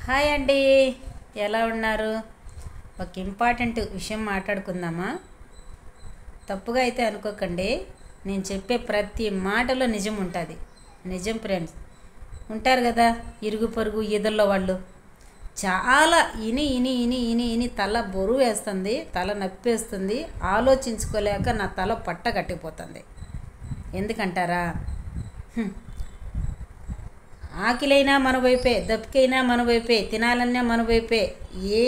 Hi అండి, ఎలా ఉన్నారు? ఒక ఇంపార్టెంట్ విషయం మాట్లాడుకుందామా? తప్పుగా అయితే అనుకోకండి. నేను చెప్పే ప్రతి మాటలో నిజం ఉంటుంది. నిజం ఫ్రెండ్స్. ఉంటారు కదా ఇరుగు పొరుగు ఈదల్లో వాళ్ళు. చాలా ఇని ఇని ఇని ఇని ఇని తల బరువు వేస్తుంది, తల నొప్పేస్తుంది. ఆలోచించుకోలేక నా తల పట్ట కట్టిపోతుంది. ఎందుకంటారా? ఆకిలైనా మన వైపే, దప్పికైనా మన వైపే, తినాలన్నా మన వైపే. ఏ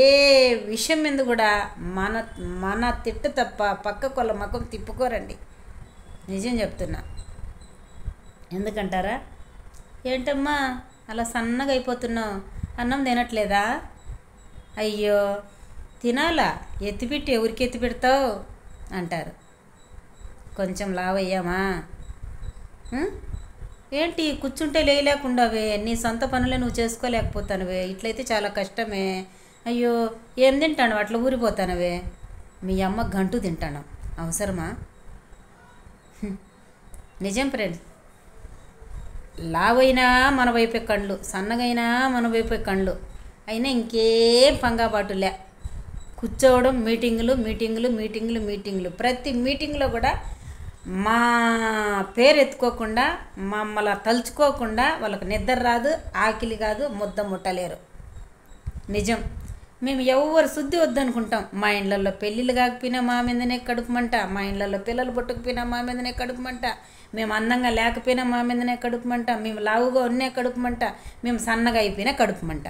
విషయం మీద కూడా మన మన తిట్టు తప్ప పక్క కొల్ల ముఖం తిప్పుకోరండి. నిజం చెప్తున్నా. ఎందుకంటారా? ఏంటమ్మా అలా సన్నగా అయిపోతున్నావు, అన్నం తినట్లేదా? అయ్యో తినాలా, ఎత్తిపెట్టి ఎవరికి ఎత్తి పెడతావు అంటారు. కొంచెం లావయ్యామా? ఏంటి కూర్చుంటే లేయలేకుండావే, నీ సొంత పనులే నువ్వు చేసుకోలేకపోతానువే, ఇట్లయితే చాలా కష్టమే. అయ్యో ఏం తింటాను, అట్లా ఊరిపోతానవే. మీ అమ్మ గంటు తింటాను, అవసరమా? నిజం ఫ్రెండ్స్. లావైనా మన వైపే కళ్ళు, సన్నగైనా మన వైపే కళ్ళు. అయినా ఇంకేం పంగాబాటులే. కూర్చోవడం, మీటింగులు మీటింగులు మీటింగులు మీటింగులు. ప్రతి మీటింగ్లో కూడా మా పేరు ఎత్తుకోకుండా, మమ్మల్ని తలుచుకోకుండా వాళ్ళకి నిద్ర రాదు, ఆకిలి కాదు, ముద్ద ముట్టలేరు. నిజం. మేము ఎవరు శుద్ధి వద్దనుకుంటాం. మా ఇండ్లలో పెళ్ళిళ్ళు కాకపోయినా మా మీదనే కడుపుమంట, మా ఇండ్లలో పిల్లలు పుట్టకపోయినా మా మీదనే కడుపుమంట, మేము అందంగా లేకపోయినా మా మీదనే కడుపుమంట, మేము లావుగా ఉన్నే కడుపుమంట, మేము సన్నగా అయిపోయినా కడుపుమంట.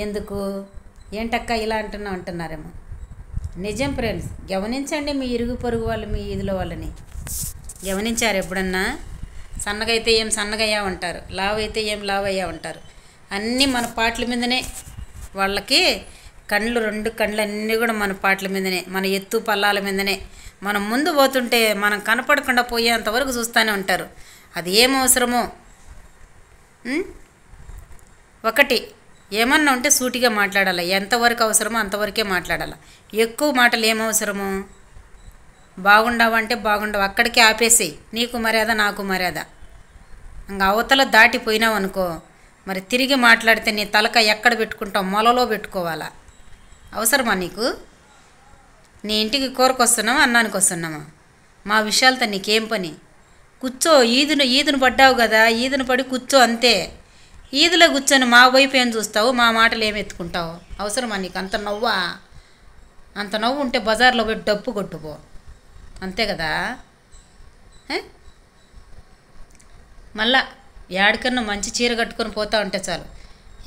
ఎందుకు? ఏంటక్క ఇలా అంటున్నారేమో. నిజం ఫ్రెండ్స్. గమనించండి మీ ఇరుగు పొరుగు వాళ్ళు, మీ ఈదులో వాళ్ళని గమనించారు ఎప్పుడన్నా? సన్నగా అయితే ఏం సన్నగయ్యా ఉంటారు, లావు అయితే ఏం లావయ్యా ఉంటారు. అన్నీ మన పాటల మీదనే. వాళ్ళకి కళ్ళు, రెండు కళ్ళు అన్నీ కూడా మన పాటల మీదనే, మన ఎత్తు పల్లాల మీదనే. మనం ముందు పోతుంటే మనం కనపడకుండా పోయేంతవరకు చూస్తూనే ఉంటారు. అది ఏం అవసరమో. ఒకటి ఏమన్నా ఉంటే సూటిగా మాట్లాడాలి. ఎంతవరకు అవసరమో అంతవరకే మాట్లాడాలి. ఎక్కువ మాటలు ఏమవసరము? బాగుండవంటే బాగుండవు, అక్కడికే ఆపేసేయి. నీకు మర్యాద, నాకు మర్యాద. ఇంకా అవతల దాటిపోయినావు అనుకో, మరి తిరిగి మాట్లాడితే నీ తలక ఎక్కడ పెట్టుకుంటావు? మొలలో పెట్టుకోవాలా? అవసరమా నీకు? నీ ఇంటికి కూరకు వస్తున్నావా, అన్నానికి వస్తున్నావా? మా విషయాలతో నీకేం పని? కూర్చో. ఈదును పడ్డావు కదా, ఈదును పడి కూర్చో అంతే. ఈదులో కూర్చొని మా వైపు ఏం చూస్తావు, మా మాటలు ఏమి ఎత్తుకుంటావు? అవసరమా నీకు అంత నవ్వా? అంత నవ్వు ఉంటే బజార్లో పోయి డప్పు కొట్టుకో, అంతే కదా. మళ్ళా ఏడికన్నా మంచి చీర కట్టుకొని పోతా ఉంటే చాలు,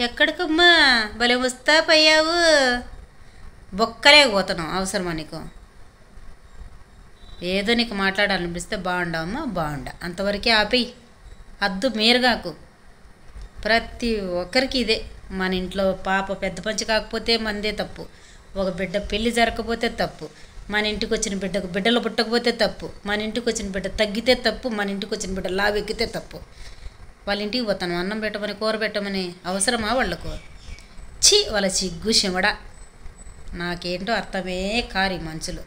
ఎక్కడికమ్మా భలే వస్తా పోయావు, బొక్కలేకపోతున్నావు. అవసరమా నీకు? ఏదో నీకు మాట్లాడాలనిపిస్తే బాగుండవమ్మా, బాగుండ, అంతవరకే ఆపేయి. అద్దు మీరుగాకు. ప్రతి ఒక్కరికి ఇదే. మన ఇంట్లో పాప పెద్ద పంచి కాకపోతే మనదే తప్పు, ఒక బిడ్డ పెళ్ళి జరగకపోతే తప్పు, మన ఇంటికి వచ్చిన బిడ్డకు బిడ్డలు పుట్టకపోతే తప్పు, మన ఇంటికి వచ్చిన బిడ్డ తగ్గితే తప్పు, మన ఇంటికి వచ్చిన బిడ్డ లావెక్కితే తప్పు. వాళ్ళ ఇంటికి పోతాను అన్నం పెట్టమని, కూర పెట్టమని. అవసరమా వాళ్ళకు? వాళ్ళ సిగ్గు శిమడ. నాకేంటో అర్థమే కారు మనుషులు.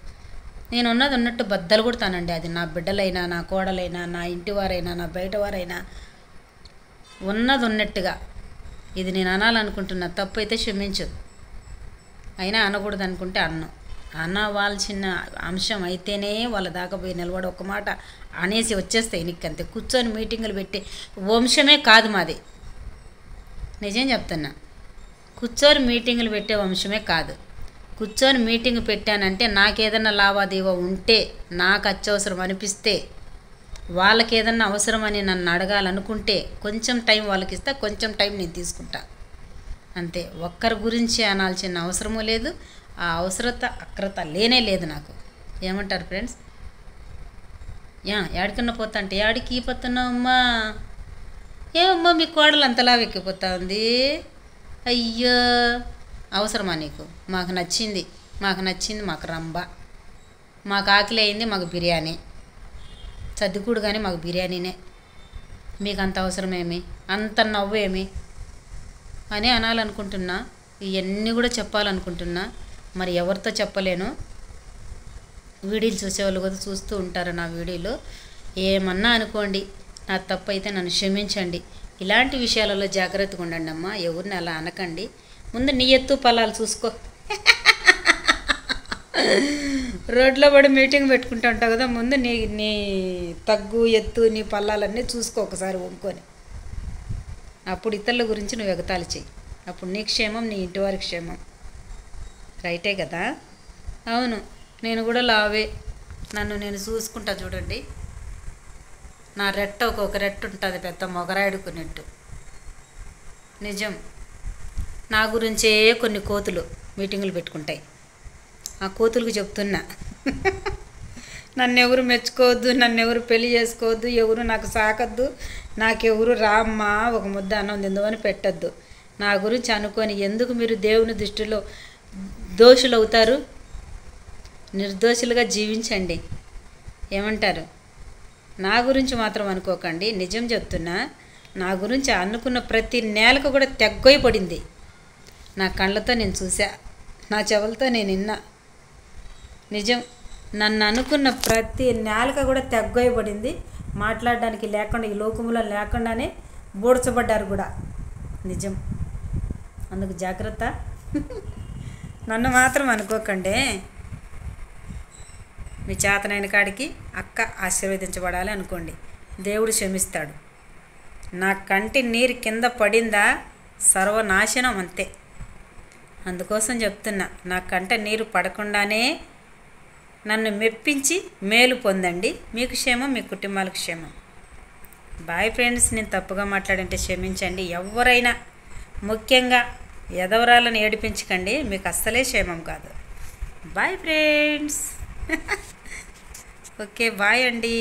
నేను ఉన్నట్టు బద్దలు కొడతానండి. అది నా బిడ్డలైనా, నా కోడలైనా, నా ఇంటి వారైనా, నా బయట వారైనా, ఉన్నట్టుగా. ఇది నేను అనాలనుకుంటున్నా, తప్పు అయితే క్షమించు. అయినా అనకూడదు అనుకుంటే అనవాల్సిన అంశం అయితేనే వాళ్ళ దాకా పోయి నిలబడి ఒక మాట అనేసి వచ్చేస్తాయి నీకంతే. కూర్చొని మీటింగులు పెట్టి వంశమే కాదు మాది. నిజం చెప్తున్నా. కూర్చొని మీటింగులు పెట్టే వంశమే కాదు. కూర్చొని మీటింగ్ పెట్టానంటే నాకేదన్నా లావాదేవో ఉంటే, నాకు అత్యవసరం అనిపిస్తే, వాళ్ళకి ఏదన్నా అవసరమని నన్ను అడగాలనుకుంటే కొంచెం టైం వాళ్ళకి ఇస్తా, కొంచెం టైం నేను తీసుకుంటా, అంతే. ఒక్కరి గురించి అనాల్సిన అవసరమూ లేదు, ఆ అవసరత అక్రత లేనే లేదు నాకు. ఏమంటారు ఫ్రెండ్స్? ఏడికన్నా పోతా అంటే ఏడికి పోతున్నావమ్మా? ఏమమ్మా మీ కోడలు అంతలా ఎక్కిపోతా ఉంది? అయ్యో అవసరమా నీకు? మాకు నచ్చింది, మాకు రంబ, మాకు ఆకలి అయింది, మాకు బిర్యానీ, సర్దికూడు కానీ మాకు బిర్యానీనే. మీకు అంత అవసరమేమి, అంత నవ్వేమి అని అనాలనుకుంటున్నా. ఇవన్నీ కూడా చెప్పాలనుకుంటున్నా, మరి ఎవరితో చెప్పలేను. వీడియోలు చూసేవాళ్ళు కూడా చూస్తూ ఉంటారు నా వీడియోలు. ఏమన్నా అనుకోండి, నా తప్పు అయితే నన్ను క్షమించండి. ఇలాంటి విషయాలలో జాగ్రత్తగా ఉండండి అమ్మా. ఎవరిని అలా అనకండి. ముందు నీ ఎత్తు పొలాలు చూసుకో. రోడ్లో పడి మీటింగ్ పెట్టుకుంటూ ఉంటావు కదా, ముందు నీ నీ తగ్గు ఎత్తు నీ పల్లాలన్నీ చూసుకో ఒకసారి వండుకొని. అప్పుడు ఇతరుల గురించి నువ్వు ఎగతాళి చెయ్యి. అప్పుడు నీ క్షేమం, నీ ఇంటి వారి క్షేమం. రైటే కదా? అవును, నేను కూడా లావే. నన్ను నేను చూసుకుంటా చూడండి. నా రెట్ట ఒక్కొక్క రెట్ట ఉంటుంది, పెద్ద మొగరాయుడుకున్నట్టు. నిజం. నా గురించే కొన్ని కోతులు మీటింగులు పెట్టుకుంటాయి. ఆ కోతులకు చెప్తున్నా, నన్ను ఎవరు మెచ్చుకోవద్దు, నన్ను ఎవరు పెళ్లి చేసుకోవద్దు, ఎవరు నాకు సాకద్దు, నాకెవరు రామ్మా ఒక ముద్ద అన్నం తిందామని పెట్టద్దు. నా గురించి అనుకొని ఎందుకు మీరు దేవుని దృష్టిలో దోషులు అవుతారు? నిర్దోషులుగా జీవించండి. ఏమంటారు? నా గురించి మాత్రం అనుకోకండి. నిజం చెప్తున్నా, నా గురించి అనుకున్న ప్రతి నేలకు కూడా తెగ్గొయి పడింది. నా కళ్ళతో నేను చూసా, నా చెవులతో నేను విన్నా. నిజం. నన్ను అనుకున్న ప్రతి నేలక కూడా తెగ్గొయి పడింది. మాట్లాడడానికి లేకుండా, ఈ లోకంలో లేకుండానే బూడ్చబడ్డారు కూడా. నిజం. అందుకు జాగ్రత్త. నన్ను మాత్రం అనుకోకండి. మీ చేతనైన కాడికి అక్క ఆశీర్వదించబడాలి అనుకోండి, దేవుడు క్షమిస్తాడు. నా కంటి నీరు కింద పడిందా సర్వనాశనం అంతే. అందుకోసం చెప్తున్నా, నా కంట నీరు పడకుండానే నన్ను మెప్పించి మేలు పొందండి. మీకు క్షేమం, మీ కుటుంబాలకు క్షేమం. Bye friends. నేను తప్పుగా మాట్లాడంటే క్షమించండి. ఎవరైనా ముఖ్యంగా ఎదవరాలను ఏడిపించకండి, మీకు అస్సలే క్షేమం కాదు. Bye friends. ఓకే, బాయ్ అండి.